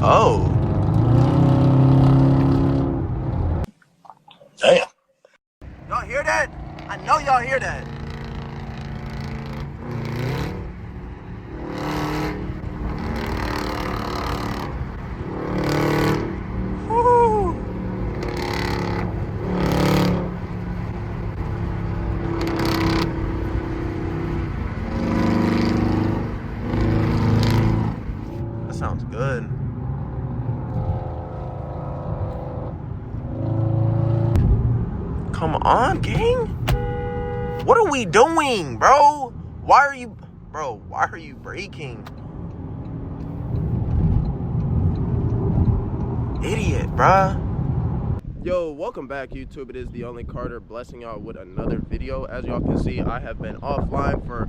Oh. Damn. Y'all hear that? I know y'all hear that. Woo. That sounds good. Come on, gang. What are we doing, bro? Why are you braking? Idiot, bruh. Yo, welcome back, YouTube. It is theOnlycarter blessing y'all with another video. As y'all can see, I have been offline for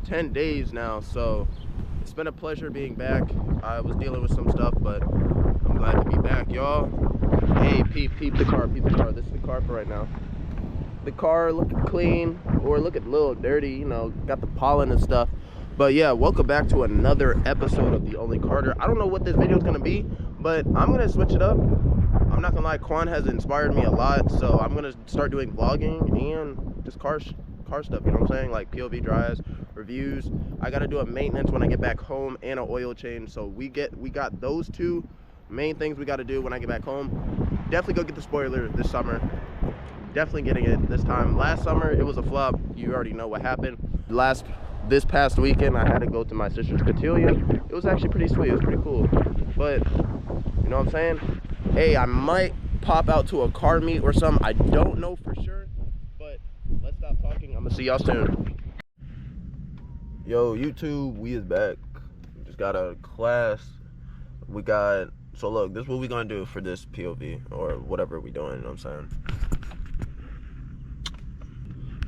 10 days now, so it's been a pleasure being back. I was dealing with some stuff, but I'm glad to be back, y'all. Hey, peep the car, peep the car. This is the car for right now. The car looking clean, or looking a little dirty, you know, got the pollen and stuff. But yeah, welcome back to another episode of theOnlycarter. I don't know what this video is gonna be, but I'm gonna switch it up. I'm not gonna lie, Quan has inspired me a lot, so I'm gonna start doing vlogging and just car stuff, you know what I'm saying? Like POV drives, reviews. I gotta do a maintenance when I get back home and an oil change. So we got those two main things we gotta do when I get back home. Definitely go get the spoiler this summer. Definitely getting it this time. Last summer it was a flop. You already know what happened. This past weekend I had to go to my sister's cotillion. It was actually pretty sweet. It was pretty cool. But you know what I'm saying? Hey, I might pop out to a car meet or something. I don't know for sure. But let's stop talking. I'm gonna see y'all soon. Yo, YouTube, we is back. We just got a class. So look, this is what we gonna do for this POV or whatever we doing, you know what I'm saying?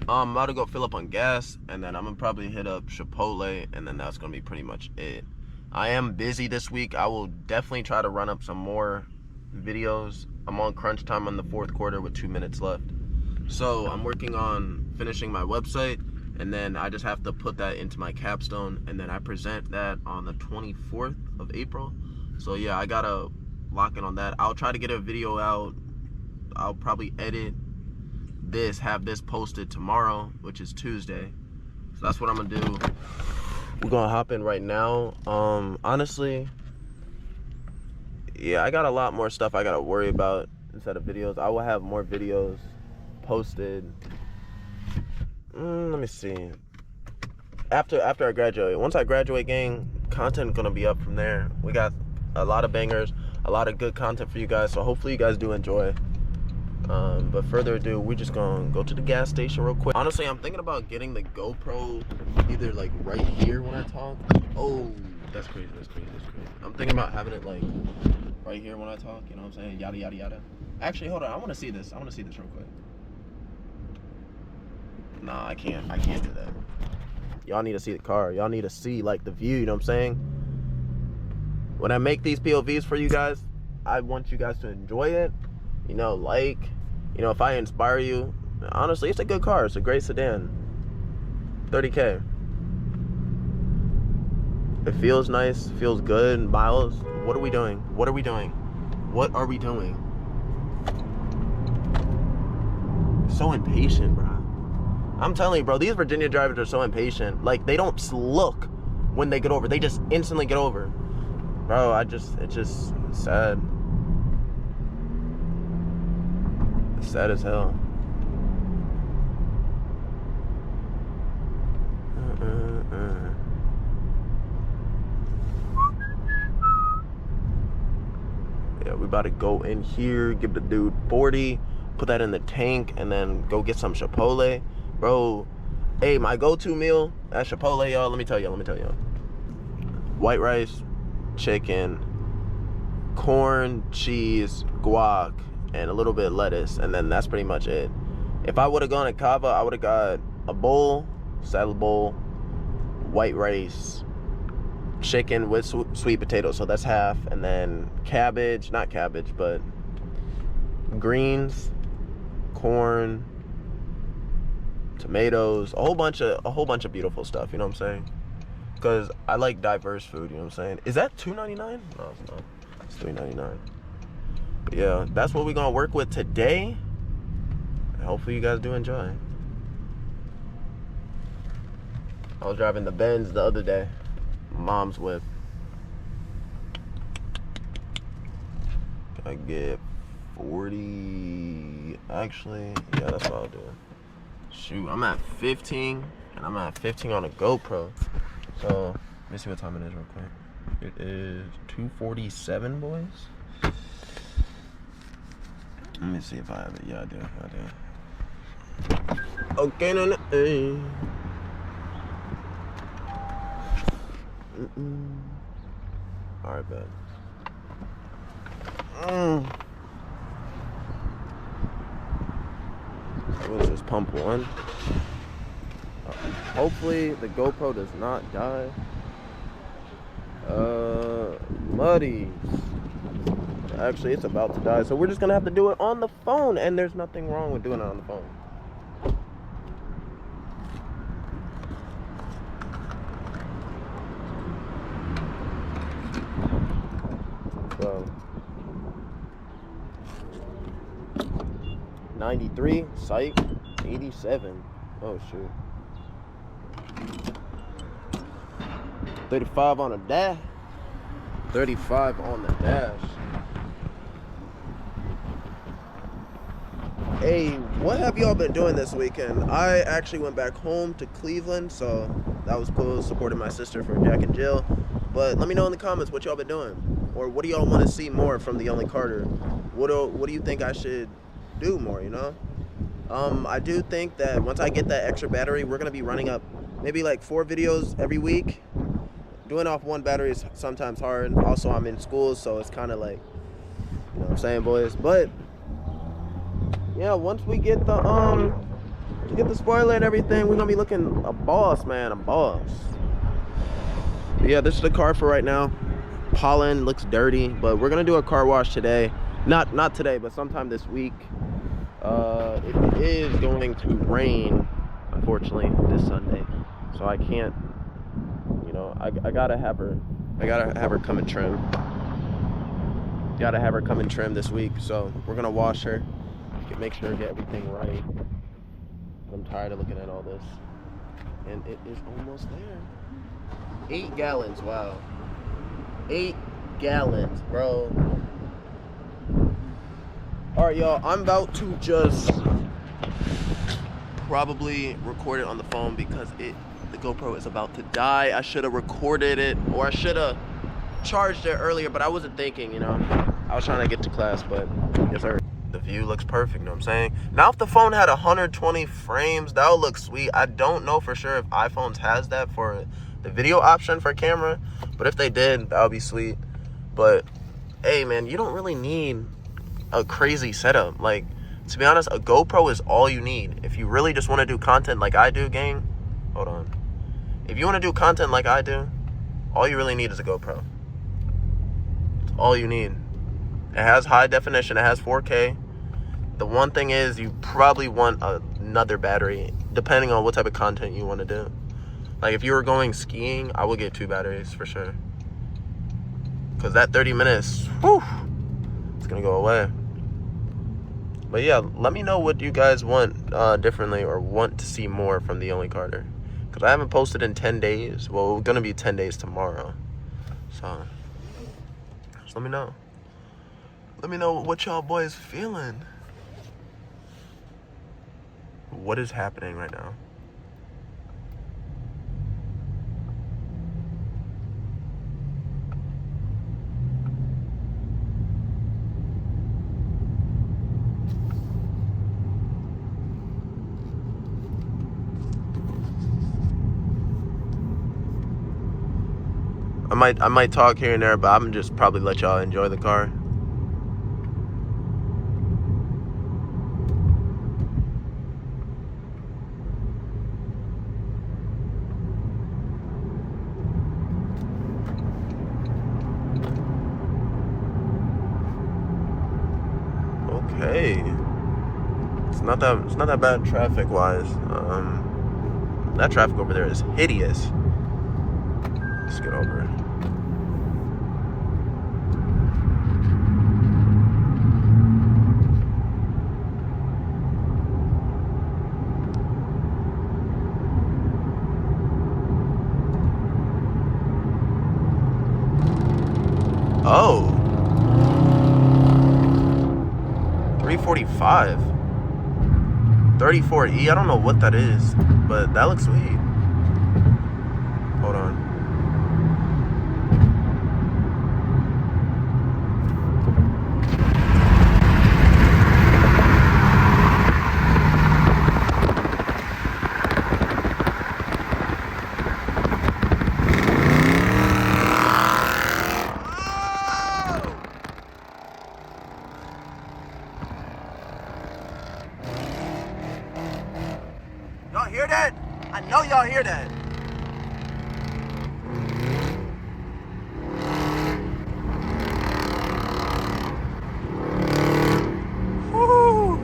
I'm about to go fill up on gas, and then I'm gonna probably hit up Chipotle, and then that's gonna be pretty much it. I am busy this week. I will definitely try to run up some more videos. I'm on crunch time on the 4th quarter with 2 minutes left. So I'm working on finishing my website, and then I just have to put that into my capstone, and then I present that on the 24th of April. So yeah, I gotta lock in on that. I'll try to get a video out. I'll probably edit this, have this posted tomorrow, which is Tuesday. So that's what I'm gonna do. We're gonna hop in right now. Honestly, yeah, I got a lot more stuff I gotta worry about instead of videos. I will have more videos posted. Let me see. After I graduate. Once I graduate, gang, content gonna be up from there. We got a lot of bangers, a lot of good content for you guys. So hopefully you guys do enjoy. But further ado, we're just gonna go to the gas station real quick. Honestly, I'm thinking about getting the GoPro either like right here when I talk. Oh, that's crazy, that's crazy, that's crazy. I'm thinking about having it like right here when I talk, you know what I'm saying? Yada, yada, yada. Actually, hold on, I wanna see this. I wanna see this real quick. Nah, I can't do that. Y'all need to see the car. Y'all need to see like the view, you know what I'm saying? When I make these POVs for you guys, I want you guys to enjoy it. You know, you know, if I inspire you, honestly, it's a good car. It's a great sedan. 30K. It feels nice, feels good, miles. What are we doing? What are we doing? What are we doing? So impatient, bro. I'm telling you, bro, these Virginia drivers are so impatient. Like, they don't look when they get over. They just instantly get over. Bro, it's just sad. It's sad as hell. Yeah, we about to go in here, give the dude 40, put that in the tank, and then go get some Chipotle. Bro, hey, my go-to meal at Chipotle, y'all, let me tell y'all. White rice, chicken, corn, cheese, guac, and a little bit of lettuce, and then that's pretty much it. If I would have gone to Cava, I would have got a bowl, salad bowl, white rice, chicken with sweet potatoes, so that's half, and then cabbage, not cabbage, but greens, corn, tomatoes, a whole bunch of beautiful stuff, you know what I'm saying? Because I like diverse food, you know what I'm saying? Is that $2.99? No, it's not. It's $3.99. But yeah, that's what we're gonna work with today. And hopefully you guys do enjoy. I was driving the Benz the other day, mom's whip. I get 40. Actually, yeah, that's what I'll do. Shoot, I'm at 15, and I'm at 15 on a GoPro. So let me see what time it is real quick. It is 2:47, boys. Let me see if I have it. Yeah, I do. Okay, no. Alright, bet. What is this, pump 1? Hopefully the GoPro does not die. Muddies. Actually, it's about to die, so we're just gonna have to do it on the phone, and there's nothing wrong with doing it on the phone. So 93, psych. 87. Oh shoot. 35 on the dash. 35 on the dash. Hey, what have y'all been doing this weekend? I actually went back home to Cleveland, so that was cool. Supported my sister for Jack and Jill. But let me know in the comments what y'all been doing, or what do y'all want to see more from the Only Carter? What do you think I should do more? You know, I do think that once I get that extra battery, we're gonna be running up maybe like 4 videos every week. Doing off 1 battery is sometimes hard. Also, I'm in school, so it's kind of like, you know what I'm saying, boys. But yeah, once we get the spoiler and everything, we're gonna be looking a boss, man, a boss. But yeah, this is the car for right now. Pollen looks dirty, but we're gonna do a car wash today. Not today, but sometime this week. It is going to rain, unfortunately, this Sunday, so I can't. You know, I gotta have her come and trim. Gotta have her come and trim this week, so we're gonna wash her. Make sure to get everything right. I'm tired of looking at all this. And it is almost there. 8 gallons, wow. 8 gallons, bro. Alright, y'all, I'm about to just probably record it on the phone because the GoPro is about to die. I should have recorded it, or I should have charged it earlier, but I wasn't thinking, you know. I was trying to get to class, but yes, sir. The view looks perfect, you know what I'm saying? Now, if the phone had 120 frames, that would look sweet. I don't know for sure if iPhones has that for the video option for camera, but if they did, that would be sweet. But hey, man, you don't really need a crazy setup. Like, to be honest, a GoPro is all you need. If you really just want to do content like I do, gang, hold on. If you want to do content like I do, all you really need is a GoPro. It's all you need. It has high definition. It has 4K. The one thing is you probably want another battery, depending on what type of content you want to do. Like if you were going skiing, I would get 2 batteries for sure. Because that 30 minutes, whew, it's going to go away. But yeah, let me know what you guys want differently or want to see more from the Only Carter. Because I haven't posted in 10 days. Well, it's going to be 10 days tomorrow. So, just let me know. Let me know what y'all boys feeling. What is happening right now? I might talk here and there, but I'm just probably let y'all enjoy the car. Okay, it's not that bad traffic wise. That traffic over there is hideous. Let's get over it. Oh. 345. 34E. I don't know what that is, but that looks sweet. Hold on. Y'all hear that? I know y'all hear that. Woo.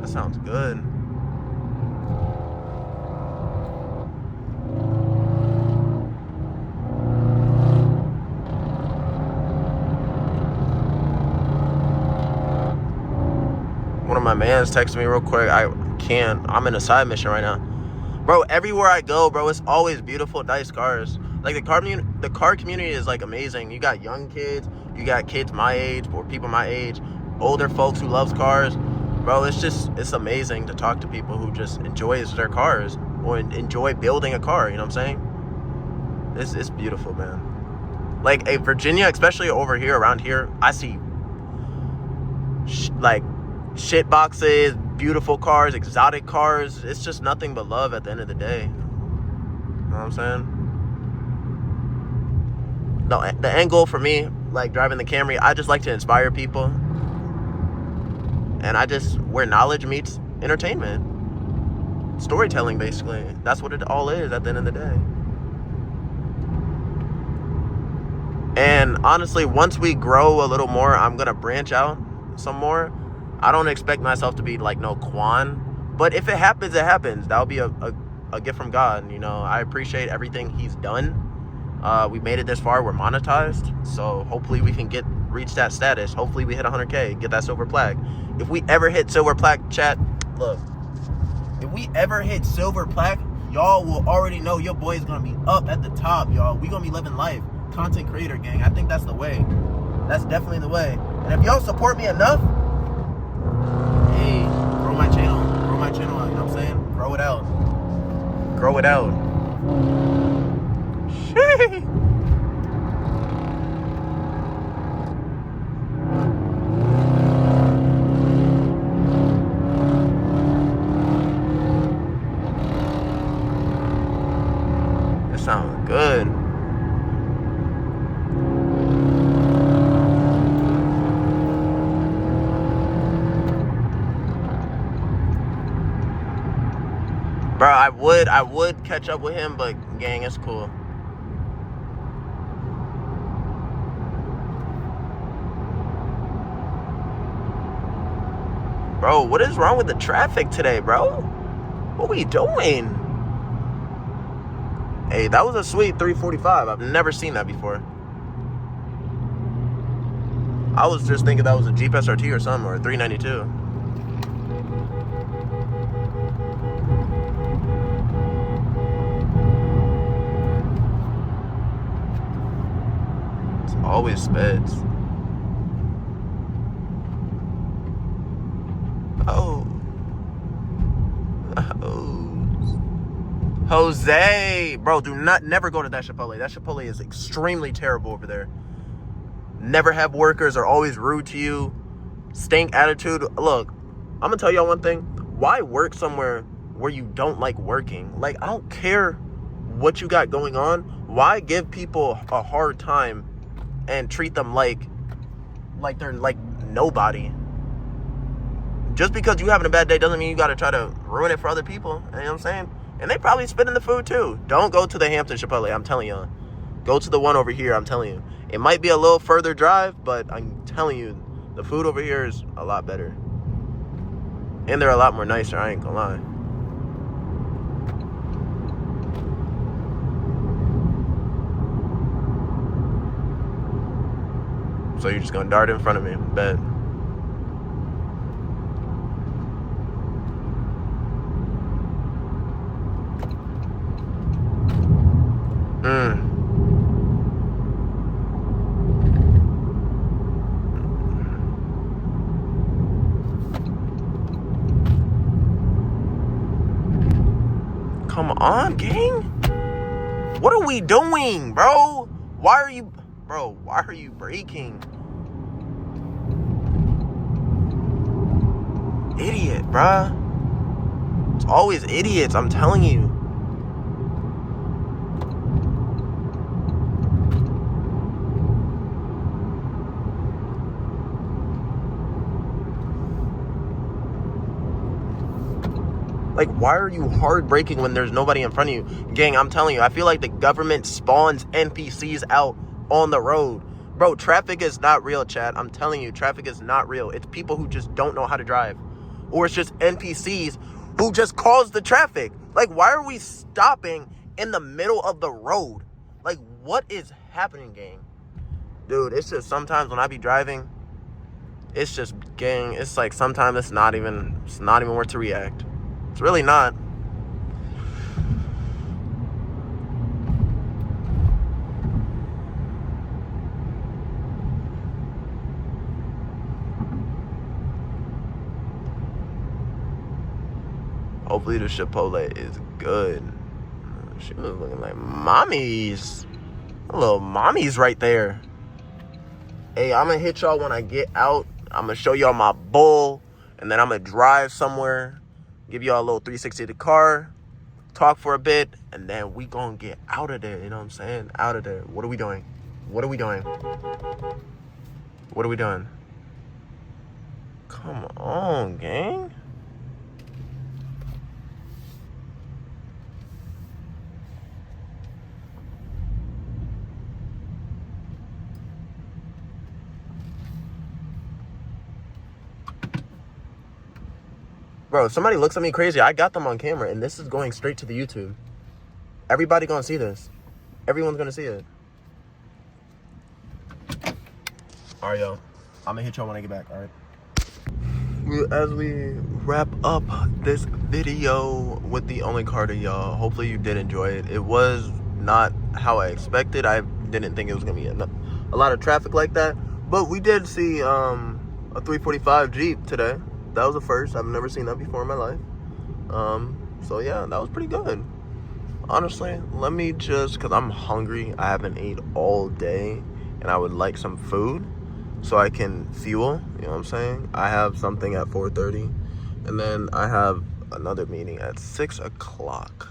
That sounds good. One of my mans texted me real quick. I'm in a side mission right now. Bro, everywhere I go, bro, it's always beautiful, nice cars. Like, the car community is, like, amazing. You got young kids, you got kids my age, or people my age, older folks who loves cars. Bro, it's amazing to talk to people who just enjoys their cars or enjoy building a car, you know what I'm saying? It's beautiful, man. Like, Virginia, especially over here, around here, I see, like, shit boxes, beautiful cars, exotic cars. It's just nothing but love at the end of the day. You know what I'm saying? No, the end goal for me, like driving the Camry, I just like to inspire people. And where knowledge meets entertainment. Storytelling, basically. That's what it all is at the end of the day. And honestly, once we grow a little more, I'm going to branch out some more. I don't expect myself to be like no Quan, but if it happens, it happens. That'll be a gift from God. You know, I appreciate everything he's done. We made it this far. We're monetized, so hopefully we can reach that status. Hopefully we hit 100K, get that silver plaque. If we ever hit silver plaque, chat, look, if we ever hit silver plaque, y'all will already know your boy is gonna be up at the top, y'all. We gonna be living life, content creator gang. I think that's the way. That's definitely the way. And if y'all support me enough, hey, grow my channel, you know what I'm saying? Grow it out. Shit. It sounds good. Bro, I would catch up with him, but gang, it's cool. Bro, what is wrong with the traffic today, bro? What we doing? Hey, that was a sweet 345. I've never seen that before. I was just thinking that was a Jeep SRT or something, or a 392. Always speds. Oh. Jose. Bro, never go to that Chipotle. That Chipotle is extremely terrible over there. Never have workers, are always rude to you. Stink attitude. Look, I'm gonna tell y'all one thing. Why work somewhere where you don't like working? Like, I don't care what you got going on. Why give people a hard time and treat them like they're like nobody? Just because you having a bad day doesn't mean you got to try to ruin it for other people. You know what I'm saying? And they probably spit in the food too. Don't go to the Hampton Chipotle, I'm telling y'all. Go to the one over here, I'm telling you. It might be a little further drive, but I'm telling you, the food over here is a lot better. And they're a lot more nicer, I ain't gonna lie. So you're just gonna dart in front of me, bet. Come on, gang. What are we doing, bro? Why are you braking? Idiot, bruh. It's always idiots, I'm telling you. Like, why are you hard braking when there's nobody in front of you? Gang, I'm telling you, I feel like the government spawns NPCs out on the road. Bro, traffic is not real, chat. I'm telling you, traffic is not real. It's people who just don't know how to drive. Or it's just NPCs who just cause the traffic. Like, why are we stopping in the middle of the road? Like, what is happening, gang? Dude, it's just sometimes when I be driving, it's just, gang, it's like sometimes it's not even worth to react. It's really not. Hopefully the Chipotle is good. She was looking like mommies. Little mommies right there. Hey, I'm gonna hit y'all when I get out. I'm gonna show y'all my bull. And then I'm gonna drive somewhere. Give y'all a little 360 of the car. Talk for a bit. And then we gonna get out of there. You know what I'm saying? Out of there. What are we doing? What are we doing? What are we doing? Come on, gang. Bro, somebody looks at me crazy. I got them on camera, and this is going straight to the YouTube. Everybody gonna see this. Everyone's gonna see it. All right, yo. I'm gonna hit y'all when I get back, all right? As we wrap up this video with the Only Carter, y'all, hopefully you did enjoy it. It was not how I expected. I didn't think it was gonna be a lot of traffic like that. But we did see a 345 Jeep today. That was a first. I've never seen that before in my life. So yeah, that was pretty good. Honestly, let me just, because I'm hungry. I haven't ate all day, and I would like some food so I can fuel. You know what I'm saying? I have something at 4:30, and then I have another meeting at 6 o'clock.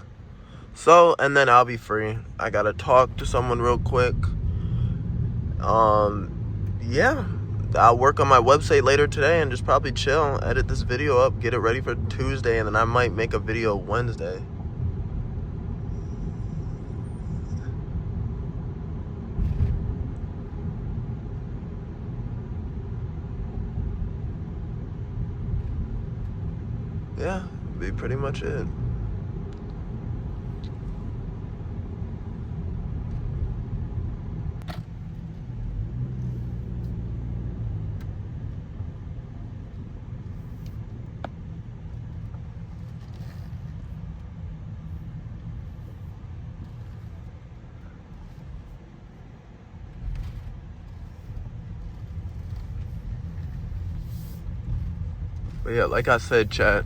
So, and then I'll be free. I gotta talk to someone real quick. Yeah. I'll work on my website later today and just probably chill, edit this video up, get it ready for Tuesday, and then I might make a video Wednesday. Yeah, be pretty much it. But yeah, like I said, chat,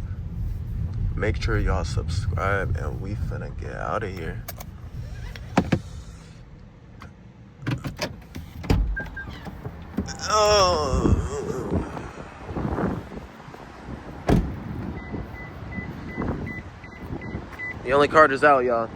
make sure y'all subscribe, and we finna get out of here. Oh. The Only Carter's out, y'all.